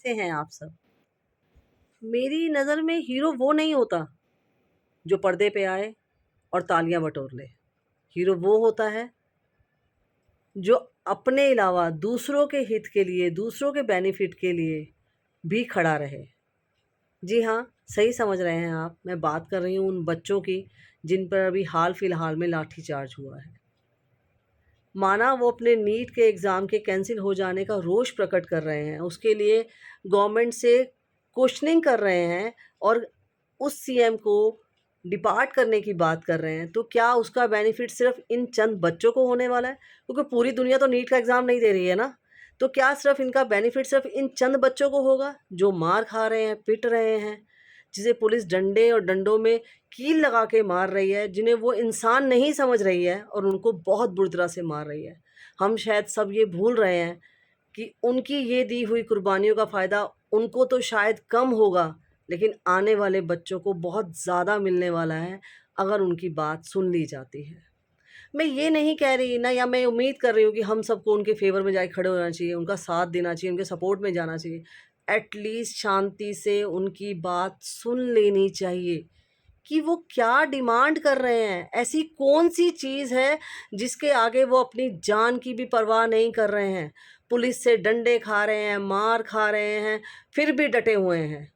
कैसे हैं आप सब? मेरी नज़र में हीरो वो नहीं होता जो पर्दे पे आए और तालियां बटोर ले। हीरो वो होता है जो अपने अलावा दूसरों के हित के लिए, दूसरों के बेनिफिट के लिए भी खड़ा रहे। जी हाँ, सही समझ रहे हैं आप। मैं बात कर रही हूँ उन बच्चों की जिन पर अभी हाल फिलहाल में लाठीचार्ज हुआ है। माना वो अपने नीट के एग्ज़ाम के कैंसिल हो जाने का रोष प्रकट कर रहे हैं, उसके लिए गवर्नमेंट से क्वेश्चनिंग कर रहे हैं और उस सीएम को डिपार्ट करने की बात कर रहे हैं, तो क्या उसका बेनिफिट सिर्फ़ इन चंद बच्चों को होने वाला है? क्योंकि पूरी दुनिया तो नीट का एग्ज़ाम नहीं दे रही है ना। तो क्या सिर्फ़ इनका बेनिफिट सिर्फ़ इन चंद बच्चों को होगा, जो मार खा रहे हैं, पिट रहे हैं, जिसे पुलिस डंडे और डंडों में कील लगा के मार रही है, जिन्हें वो इंसान नहीं समझ रही है और उनको बहुत बुरी तरह से मार रही है। हम शायद सब ये भूल रहे हैं कि उनकी ये दी हुई कुर्बानियों का फ़ायदा उनको तो शायद कम होगा, लेकिन आने वाले बच्चों को बहुत ज़्यादा मिलने वाला है, अगर उनकी बात सुन ली जाती है। मैं ये नहीं कह रही ना, या मैं उम्मीद कर रही हूँ कि हम सबको उनके फ़ेवर में जाके खड़े होना चाहिए, उनका साथ देना चाहिए, उनके सपोर्ट में जाना चाहिए। एटलीस्ट शांति से उनकी बात सुन लेनी चाहिए कि वो क्या डिमांड कर रहे हैं। ऐसी कौन-सी चीज़ है जिसके आगे वो अपनी जान की भी परवाह नहीं कर रहे हैं। पुलिस से डंडे खा रहे हैं, मार खा रहे हैं, फिर भी डटे हुए हैं।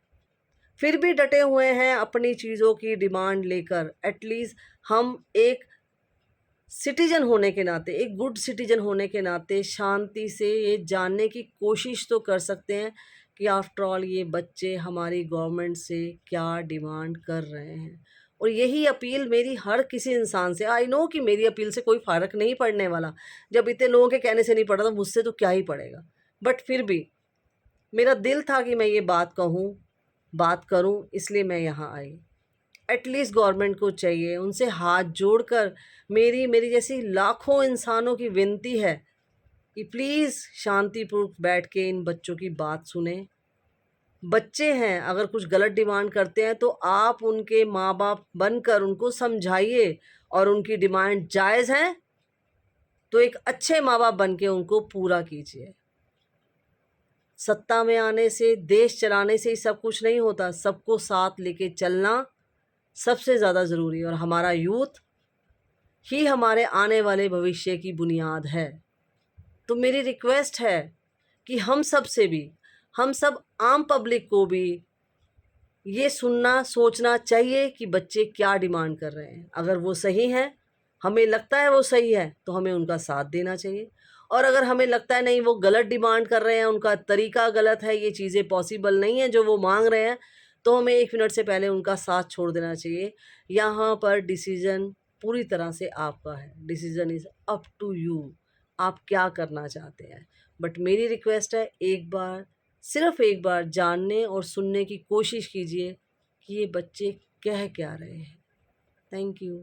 फिर भी डटे हुए हैं अपनी चीज़ों की डिमांड लेकर। एटलीस्ट हम एक सिटीज़न होने के नाते, एक गुड सिटीज़न होने के नाते शांति से ये जानने की कोशिश तो कर सकते हैं कि आफ्टर ऑल ये बच्चे हमारी गवर्नमेंट से क्या डिमांड कर रहे हैं। और यही अपील मेरी हर किसी इंसान से, आई नो कि मेरी अपील से कोई फ़र्क नहीं पड़ने वाला। जब इतने लोगों के कहने से नहीं पड़ा तो मुझसे तो क्या ही पड़ेगा। बट फिर भी मेरा दिल था कि मैं ये बात कहूँ, बात करूँ, इसलिए मैं यहाँ आई। एटलीस्ट गवर्नमेंट को चाहिए, उनसे हाथ जोड़कर मेरी मेरी जैसी लाखों इंसानों की विनती है कि प्लीज़ शांतिपूर्वक बैठ के इन बच्चों की बात सुनें। बच्चे हैं, अगर कुछ गलत डिमांड करते हैं तो आप उनके माँ-बाप बनकर उनको समझाइए, और उनकी डिमांड जायज़ है तो एक अच्छे माँ-बाप बन के उनको पूरा कीजिए। सत्ता में आने से, देश चलाने से ही सब कुछ नहीं होता, सबको साथ लेके चलना सबसे ज़्यादा ज़रूरी है, और हमारा यूथ ही हमारे आने वाले भविष्य की बुनियाद है। तो मेरी रिक्वेस्ट है कि हम सब से भी, हम सब आम पब्लिक को भी ये सुनना, सोचना चाहिए कि बच्चे क्या डिमांड कर रहे हैं। अगर वो सही हैं, हमें लगता है वो सही है, तो हमें उनका साथ देना चाहिए, और अगर हमें लगता है नहीं वो गलत डिमांड कर रहे हैं, उनका तरीका गलत है, ये चीज़ें पॉसिबल नहीं है जो वो माँग रहे हैं, तो हमें 1 मिनट से पहले उनका साथ छोड़ देना चाहिए। यहाँ पर डिसीज़न पूरी तरह से आपका है। Decision is up to you, आप क्या करना चाहते हैं। बट मेरी रिक्वेस्ट है, एक बार, सिर्फ़ एक बार जानने और सुनने की कोशिश कीजिए कि ये बच्चे कह क्या रहे हैं। Thank you.